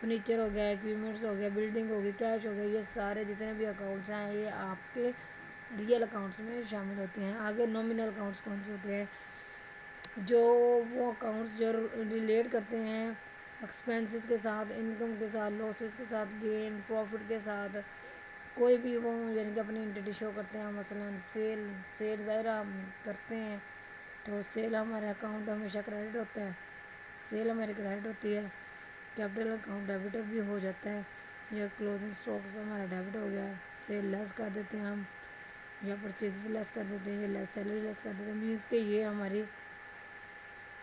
Furniture ہو گیا، equipments ہو گیا، building ہو گئی، کیش ہو گیا، یہ سارے جتنے بھی اکاؤنٹس ہیں یہ آپ کے ریئل اکاؤنٹس میں شامل ہوتے ہیں۔ آگے نومینل اکاؤنٹس کون سے ہوتے ہیں؟ جو وہ اکاؤنٹس جو ریلیٹ کرتے ہیں ایکسپینسز کے ساتھ، انکم کے ساتھ، لاسز کے ساتھ، گین پروفٹ کے ساتھ، کوئی بھی وہ یعنی کہ اپنی انٹیٹی شو کرتے ہیں۔ مثلا سیل ظاہر ہم کرتے ہیں تو سیل ہمارا اکاؤنٹ ہمیشہ کریڈٹ ہوتا ہے، سیل ہماری کریڈٹ ہوتی ہے۔ کیپٹل اکاؤنٹ ڈیبٹر بھی ہو جاتا ہے، یا کلوزنگ اسٹاک سے ہمارا ڈیبٹ ہو گیا، سیل لیس کر دیتے ہیں ہم، یا پرچیز لیس کر دیتے ہیں، یا سیلری لیس کر دیتے ہیں۔ مینس کہ یہ ہماری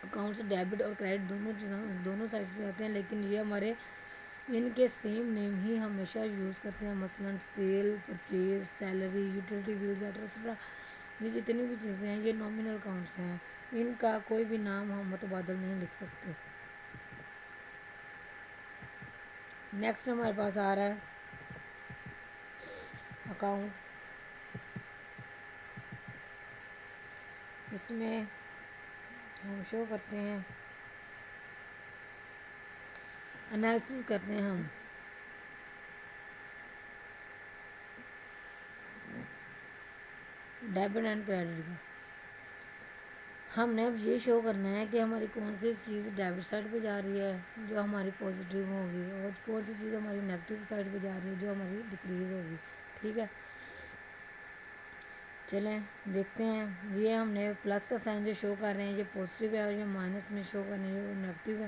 اکاؤنٹس ڈیبٹ اور کریڈٹ دونوں سائڈس پہ آتے ہیں، لیکن یہ ہمارے ان کے سیم نیم ہی ہمیشہ یوز کرتے ہیں۔ مثلا sale, purchase, salary, utility bills etcetera, یہ جتنی بھی چیزیں ہیں یہ نومینل اکاؤنٹس ہیں، ان کا کوئی بھی نام ہم متبادل نہیں لکھ سکتے۔ نیکسٹ ہمارے پاس آ رہا ہے اکاؤنٹ، اس میں ہم شو کرتے ہیں، انالیسس کرتے ہیں ہم ڈیبٹ اینڈ کریڈٹ کا۔ ہم نے اب یہ شو کرنا ہے کہ ہماری کون سی چیز ڈیبٹ سائڈ پہ جا رہی ہے جو ہماری پازیٹیو ہوگی، اور کون سی چیز ہماری نیگیٹو سائڈ پہ جا رہی ہے جو ہماری ڈکریز ہوگی۔ ٹھیک ہے، چلیں دیکھتے ہیں۔ یہ ہم نے پلس کا سائن جو شو کر رہے ہیں یہ پازیٹیو ہے، اور یہ مائنس میں شو کر رہے ہیں یہ نیگیٹو ہے۔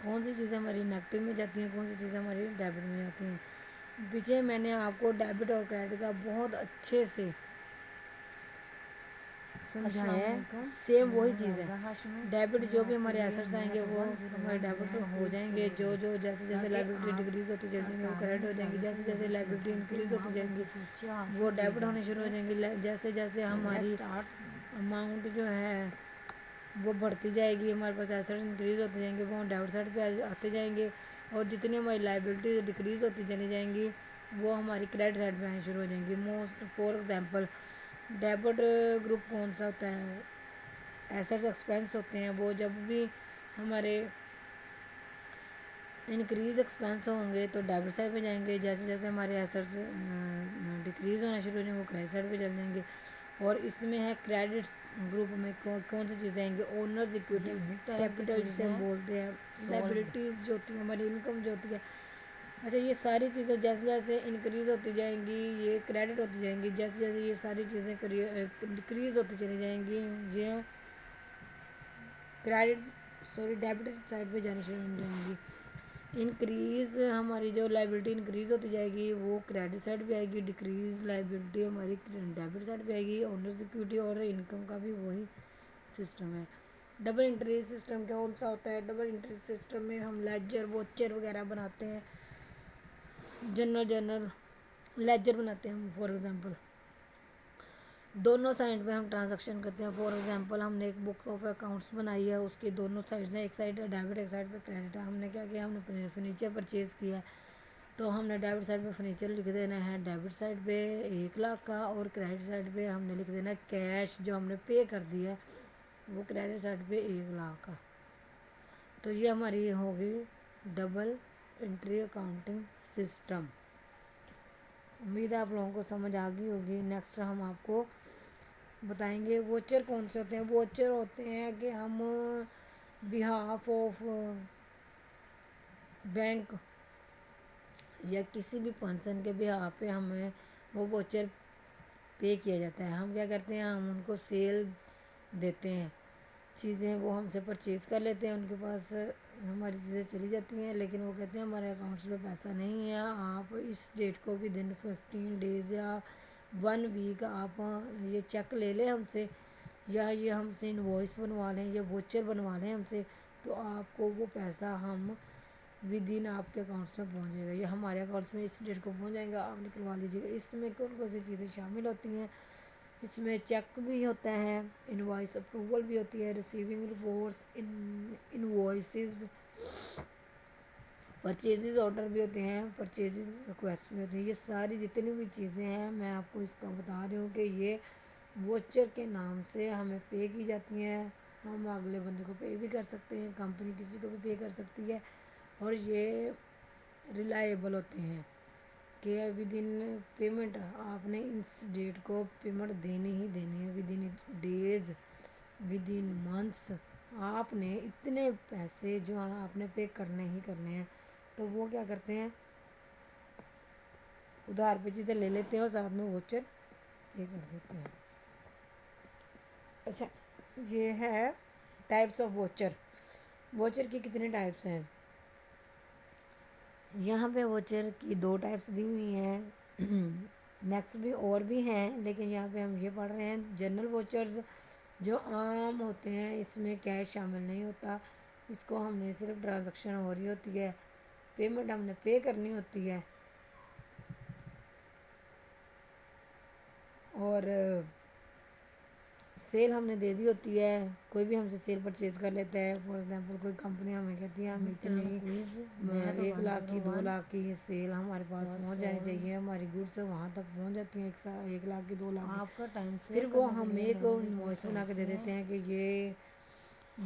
کون سی چیزیں ہماری نیگیٹو میں جاتی ہیں، کون سی چیزیں ہماری ڈیبٹ میں جاتی ہیں۔ پیچھے میں نے آپ کو ڈیبٹ اور کریڈٹ کا بہت اچھے سے سمجھایا ہے، سیم وہی چیز ہے۔ ڈیبٹ جو بھی ہمارے ایسٹس آئیں گے وہ ہمارے ڈیبٹ ہو جائیں گے، جو جیسے جیسے لائبلٹی ڈکریز ہوتی جائیں گی وہ کریڈٹ ہو جائیں گی، جیسے جیسے لائبلٹی انکریز ہوتی جائیں گی وہ ڈیبٹ ہونے شروع ہو جائیں گی، جیسے جیسے ہماری اماؤنٹ جو ہے وہ بڑھتی جائے گی، ہمارے پاس ایسٹ انکریز ہوتے جائیں گے وہ ڈیبٹ سائڈ پہ آتے جائیں گے، اور جتنی ہماری لائبلٹی ڈکریز ہوتی چلی جائیں گی وہ ہماری کریڈٹ سائڈ پہ آنی شروع ہو جائیں گی۔ فور ایگزامپل ڈیبٹ گروپ کون سا ہوتا ہے؟ ایسٹس ایکسپینس ہوتے ہیں، وہ جب بھی ہمارے انکریز ایکسپینس ہوں گے تو ڈیبٹ سائڈ پہ جائیں گے، جیسے جیسے ہمارے ایسٹس ڈکریز ہونا شروع ہو جائیں گے وہ کریڈٹ سائڈ پہ چل جائیں گے۔ اور اس میں ہے کریڈٹ گروپ میں کون سی چیزیں آئیں گے؟ اونرز ایکویٹی کیپٹل جسے ہم بولتے ہیں، لائبلٹیز جو ہوتی ہیں ہماری انکم جو ہوتی ہے۔ اچھا، یہ ساری چیزیں جیسے جیسے انکریز ہوتی جائیں گی یہ کریڈٹ ہوتی جائیں گی، جیسے جیسے یہ ساری چیزیں ڈکریز ہوتی چلی جائیں گی یہ ڈیبٹ سائڈ پہ جانی شروع ہو جائیں گی۔ انکریز ہماری جو لائبلٹی انکریز ہوتی جائے گی وہ کریڈٹ سائڈ پہ آئے گی، ڈکریز لائبلٹی ہماری ڈیبٹ سائڈ پہ آئے گی۔ اونرز ایکویٹی اور انکم کا بھی وہی سسٹم ہے۔ ڈبل انٹری سسٹم کون سا ہوتا ہے؟ ڈبل انٹری سسٹم میں ہم لیجر ووچر وغیرہ بناتے ہیں، جنرل لیجر بناتے ہیں ہم، فور ایگزامپل دونوں سائڈ پہ ہم ٹرانزیکشن کرتے ہیں۔ فور ایگزامپل ہم نے ایک بک آف اکاؤنٹس بنائی ہے، اس کی دونوں سائڈ ہیں، ایک سائڈ ہے ڈیبٹ ایک سائڈ پہ کریڈٹ ہے۔ ہم نے کیا کیا، ہم نے فرنیچر پرچیز کیا ہے تو ہم نے ڈیبٹ سائڈ پہ فرنیچر لکھ دینا ہے ڈیبٹ سائڈ پہ 1,00,000 کا، اور کریڈٹ سائڈ پہ ہم نے لکھ دینا ہے کیش جو ہم نے پے کر دیا ہے وہ کریڈٹ سائڈ پہ 1,00,000 کا۔ تو یہ ہماری ہوگی ڈبل انٹری اکاؤنٹنگ سسٹم۔ امید ہے آپ لوگوں کو سمجھ آ گئی ہوگی۔ نیکسٹ ہم آپ کو بتائیں گے ووچر کون سے ہوتے ہیں۔ ووچر ہوتے ہیں کہ ہم بہاف آف بینک یا کسی بھی پرسن کے بہاف پہ ہمیں وہ ووچر پے کیا جاتا ہے۔ ہم کیا کرتے ہیں، ہم ان کو سیل دیتے ہیں، چیزیں وہ ہم سے پرچیز کر لیتے ہیں، ان کے پاس ہماری چیزیں چلی جاتی ہیں، لیکن وہ کہتے ہیں ہمارے اکاؤنٹس میں پیسہ نہیں ہے، آپ اس ڈیٹ کو ودن 15 ڈیز یا 1 ویک آپ یہ چیک لے لیں ہم سے، یا یہ ہم سے انوائس بنوا لیں یا ووچر بنوا لیں ہم سے، تو آپ کو وہ پیسہ ہم ودن آپ کے اکاؤنٹس میں پہنچ جائے گا، یا ہمارے اکاؤنٹس میں اس ڈیٹ کو پہنچ جائے گا، آپ نکلوا لیجیے گا۔ اس میں کون کون سی چیزیں شامل ہوتی ہیں؟ اس میں چیک بھی ہوتا ہے، انوائس اپروول بھی ہوتی ہے، receiving reports, invoices, purchases order بھی ہوتے ہیں، پرچیزز ریکویسٹ بھی ہوتے ہیں۔ یہ ساری جتنی بھی چیزیں ہیں میں آپ کو اس کا بتا رہی ہوں کہ یہ ووچر کے نام سے ہمیں پے کی جاتی ہیں۔ ہم اگلے بندے کو پے بھی کر سکتے ہیں، کمپنی کسی کو بھی پے کر سکتی ہے، اور یہ ریلائیبل ہوتے ہیں کہ ود ان پیمنٹ آپ نے اس ڈیٹ کو پیمنٹ دینی ہی دینی ہے، within days, within months آپ نے اتنے پیسے جو آپ نے پے کرنے ہی کرنے ہیں۔ تو وہ کیا کرتے ہیں، ادھار پہ چیزیں لے لیتے ہیں اور ساتھ میں ووچر پے کر دیتے ہیں۔ اچھا، یہ ہے ٹائپس آف ووچر۔ ووچر کی کتنے ٹائپس ہیں؟ یہاں پہ ووچر کی 2 ٹائپس دی ہوئی ہیں، نیکسٹ بھی اور بھی ہیں، لیکن یہاں پہ ہم یہ پڑھ رہے ہیں جنرل ووچرز جو عام ہوتے ہیں، اس میں کیش شامل نہیں ہوتا، اس کو ہم نے صرف ٹرانزیکشن ہو رہی ہوتی ہے، پیمنٹ ہم نے پے کرنی ہوتی ہے، اور سیل ہم نے دے دی ہوتی ہے۔ کوئی بھی ہم سے سیل پرچیز کر لیتا ہے، فار ایگزامپل کوئی کمپنی ہمیں کہتی ہے ہم اتنی 1 لاکھ کی 2 لاکھ کی سیل ہمارے پاس پہنچ جانی چاہیے، ہماری گڈس وہاں تک پہنچ جاتی ہیں 1 لاکھ کی 2 لاکھ کی، پھر وہ ہم ایک انوائس بنا کے دے دیتے ہیں کہ یہ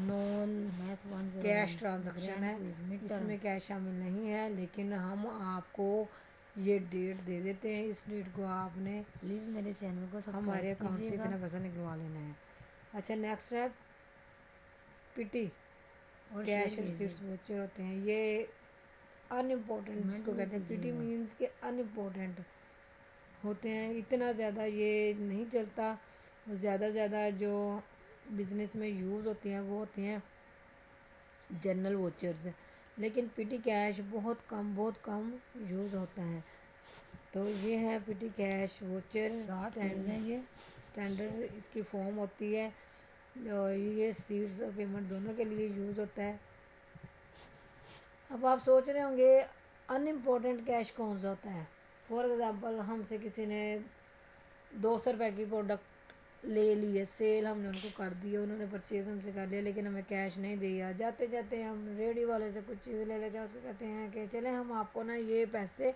نون کیش ٹرانزیکشن ہے، اس میں کیش شامل نہیں ہے، لیکن ہم آپ کو یہ ڈیٹ دے دیتے ہیں، اس ڈیٹ کو آپ نے پلیز میرے چینل کو ہمارے اکاؤنٹ سے اتنا پیسہ نکلوا لینا ہے۔ اچھا، نیکسٹ ہے P T, cash receipts voucher ہوتے ہیں، یہ ان امپورٹنٹ جس کو کہتے ہیں، پی ٹی مینس کہ ان امپورٹنٹ ہوتے ہیں، اتنا زیادہ یہ نہیں چلتا، زیادہ زیادہ جو بزنس میں یوز ہوتے ہیں وہ ہوتے ہیں جنرل ووچرز، لیکن پی ٹی کیش بہت کم یوز ہوتا ہے۔ تو یہ ہے پی ٹی کیش ووچر، یہ اسٹینڈرڈ اس کی فارم ہوتی ہے، یہ سیٹس اور پیمنٹ دونوں کے لیے یوز ہوتا ہے۔ اب آپ سوچ رہے ہوں گے ان امپورٹنٹ کیش کون سا ہوتا ہے؟ فار ایگزامپل ہم سے کسی نے 200 روپے کی پروڈکٹ لے لی ہے، سیل ہم نے ان کو کر دی ہے، انہوں نے پرچیز ہم سے کر لیا، لیکن ہمیں کیش نہیں دیا، جاتے جاتے ہم ریڈی والے سے کچھ چیزیں لے لیتے ہیں، اس کو کہتے ہیں کہ چلیں ہم آپ کو نا یہ پیسے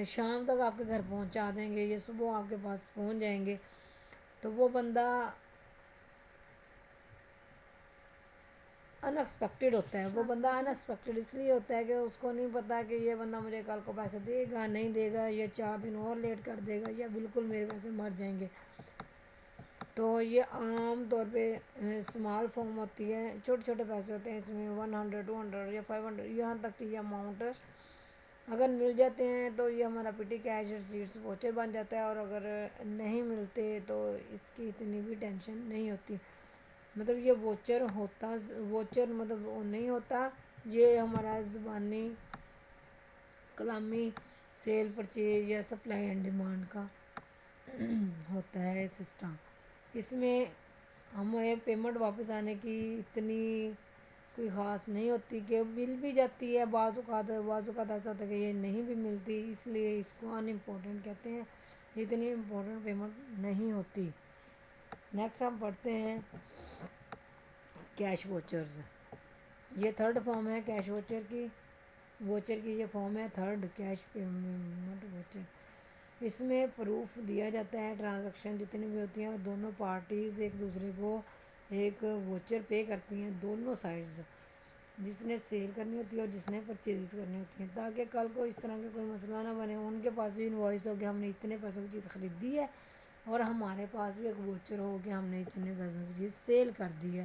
شام تک آپ کے گھر پہنچا دیں گے، یہ صبح آپ کے پاس پہنچ جائیں گے۔ تو وہ بندہ ان ایکسپیکٹڈ ہوتا ہے، وہ بندہ ان ایکسپیکٹڈ اس لیے ہوتا ہے کہ اس کو نہیں پتہ کہ یہ بندہ مجھے کل کو پیسے دے گا نہیں دے گا، یا 4 دن اور لیٹ کر دے گا، یا بالکل میرے پیسے مر جائیں گے۔ تو یہ عام طور پہ اسمال فارم ہوتی ہے، چھوٹے چھوٹے پیسے ہوتے ہیں، اس میں 100 200 یا 500 یہاں تک کہ یہ اماؤنٹ اگر مل جاتے ہیں تو یہ ہمارا petty cash receipts voucher بن جاتا ہے، اور اگر نہیں ملتے تو اس کی اتنی بھی ٹینشن نہیں ہوتی، مطلب یہ ووچر مطلب وہ نہیں ہوتا، یہ ہمارا زبانی کلامی سیل پرچیز یا سپلائی اینڈ ڈیمانڈ کا ہوتا ہے سسٹم۔ اس میں ہمیں پیمنٹ واپس آنے کی اتنی کوئی خاص نہیں ہوتی، کہ مل بھی جاتی ہے، بعض اوقات ایسا ہوتا ہے کہ یہ نہیں بھی ملتی، اس لیے اس کو ان امپورٹنٹ کہتے ہیں، اتنی امپورٹنٹ پیمنٹ نہیں ہوتی۔ نیکسٹ ہم پڑھتے ہیں کیش ووچرز، یہ 3rd فارم ہے کیش ووچر کی یہ فارم ہے 3rd کیش پیمنٹ ووچر۔ اس میں پروف دیا جاتا ہے ٹرانزیکشن جتنی بھی ہوتی ہیں، اور دونوں پارٹیز ایک دوسرے کو ایک ووچر پے کرتی ہیں، دونوں سائڈز، جس نے سیل کرنی ہوتی ہے اور جس نے پرچیز کرنی ہوتی ہیں، تاکہ کل کو اس طرح کا کوئی مسئلہ نہ بنے، ان کے پاس بھی انوائس ہو کہ ہم نے اتنے پیسوں کی چیز خریدی ہے، اور ہمارے پاس بھی ایک ووچر ہو کہ ہم نے اتنے پیسوں کی چیز سیل کر دی ہے۔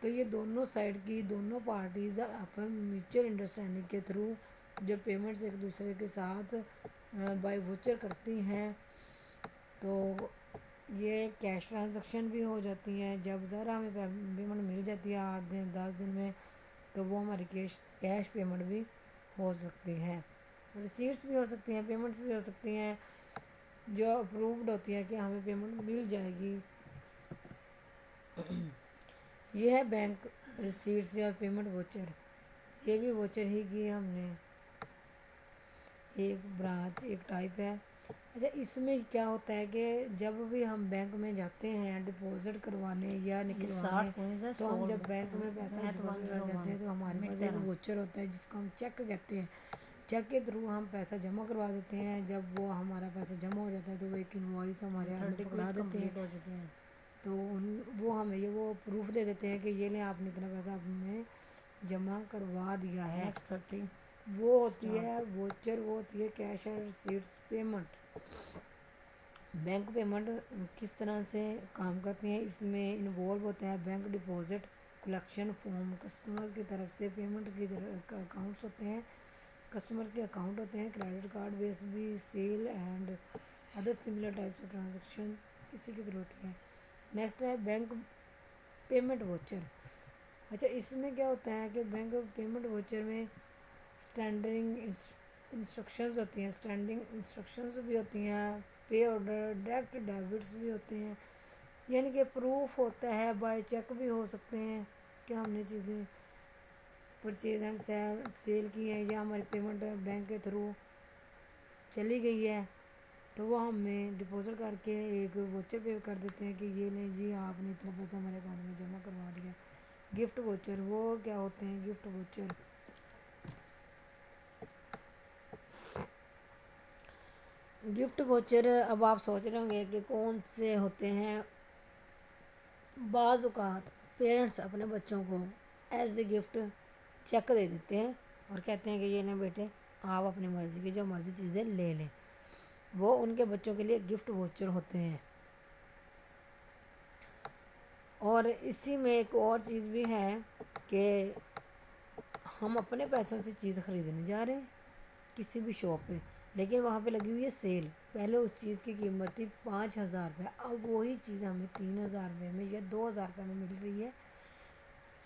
تو یہ دونوں سائڈ کی دونوں پارٹیز اپن میوچل انڈرسٹینڈنگ کے تھرو جو پیمنٹس ایک دوسرے کے ساتھ بائی ووچر کرتی ہیں، تو یہ کیش ٹرانزیکشن بھی ہو جاتی ہیں۔ جب ذرا ہمیں پیمنٹ مل جاتی ہے 8 دن 10 دن میں، تو وہ ہماری کیش پیمنٹ بھی ہو سکتی ہے، ریسیٹس بھی ہو سکتی ہیں، پیمنٹس بھی ہو سکتی ہیں جو اپرووڈ ہوتی ہے کہ ہمیں پیمنٹ مل جائے گی۔ یہ ہے بینک ریسیٹس یا پیمنٹ ووچر، یہ بھی ووچر ہی کی ہم نے ایک برانچ ایک ٹائپ ہے۔ اچھا، اس میں کیا ہوتا ہے کہ جب بھی ہم بینک میں جاتے ہیں ڈپازٹ کروانے یا نکلوانے، تو ہم جب بینک میں پیسہ ڈپازٹ کر جاتے ہیں تو ہمارے پاس ایک ووچر ہوتا ہے جس کو ہم چیک کہتے ہیں، چیک کے تھرو ہم پیسہ جمع کروا دیتے ہیں، جب وہ ہمارا پیسہ جمع ہو جاتا ہے تو وہ ایک انوائس ہمارے ہاتھ میں پکڑا دیتے ہیں، تو وہ ہمیں وہ پروف دے دیتے ہیں کہ یہ لیں آپ نے اتنا پیسہ آپ میں جمع کروا دیا ہے۔ نیکسٹ 30 وہ ہوتی ہے ووچر، وہ ہوتی ہے cash and receipts payment. Bank payment کس طرح سے کام کرتی ہیں؟ اس میں انوالو ہوتا ہے bank deposit collection form, customers کی طرف سے پیمنٹ کی اکاؤنٹس ہوتے ہیں، کسٹمرز کے اکاؤنٹ ہوتے ہیں، کریڈٹ کارڈ بیس بھی، sale and other similar types of transaction اسی کی ضرورت ہوتی ہے۔ نیکسٹ ہے بینک پیمنٹ ووچر۔ اچھا اس میں کیا ہوتا ہے کہ بینک پیمنٹ ووچر میں اسٹینڈنگ انسٹرکشنز ہوتی ہیں، اسٹینڈنگ انسٹرکشنز بھی ہوتی ہیں، پے آرڈر، ڈائریکٹ ڈیبٹس بھی ہوتے ہیں، یعنی کہ پروف ہوتا ہے، بائی چیک بھی ہو سکتے ہیں کہ ہم نے چیزیں پرچیز اینڈ سیل کی ہیں یا ہماری پیمنٹ بینک کے تھرو چلی گئی ہے تو وہ ہمیں ڈپازٹ کر کے ایک ووچر پے کر دیتے ہیں کہ یہ لیں جی آپ نے اتنا پیسہ ہمارے اکاؤنٹ میں جمع کروا دیا۔ گفٹ ووچر وہ کیا ہوتے ہیں؟ گفٹ ووچر گفٹ ووچر اب آپ سوچ رہے ہوں گے کہ کون سے ہوتے ہیں۔ بعض اوقات پیرنٹس اپنے بچوں کو ایز اے گفٹ چیک دے دیتے ہیں اور کہتے ہیں کہ یہ نا بیٹے آپ اپنی مرضی کی جو مرضی چیزیں لے لیں، وہ ان کے بچوں کے لیے گفٹ ووچر ہوتے ہیں۔ اور اسی میں ایک اور چیز بھی ہے کہ ہم اپنے پیسوں سے چیز خریدنے جا رہے ہیں کسی بھی شاپ پہ، لیکن وہاں پہ لگی ہوئی ہے سیل، پہلے اس چیز کی قیمت تھی 5,000 روپے، اب وہی چیز ہمیں 3,000 روپے میں یا 2,000 روپے میں مل رہی ہے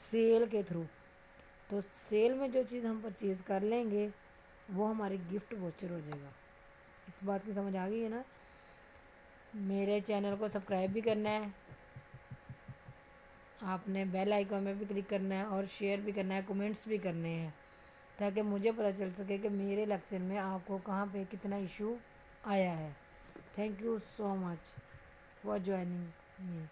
سیل کے تھرو۔ تو سیل میں جو چیز ہم پرچیز کر لیں گے وہ ہماری گفٹ ووچر ہو جائے گا۔ اس بات کی سمجھ آ گئی ہے نا؟ میرے چینل کو سبسکرائب بھی کرنا ہے، آپ نے بیل آئیکن میں بھی کلک کرنا ہے اور شیئر بھی کرنا ہے، کمنٹس بھی کرنے ہیں تاکہ مجھے پتہ چل سکے کہ میرے لیکچر میں آپ کو کہاں پہ کتنا ایشو آیا ہے۔ Thank you so much for joining me.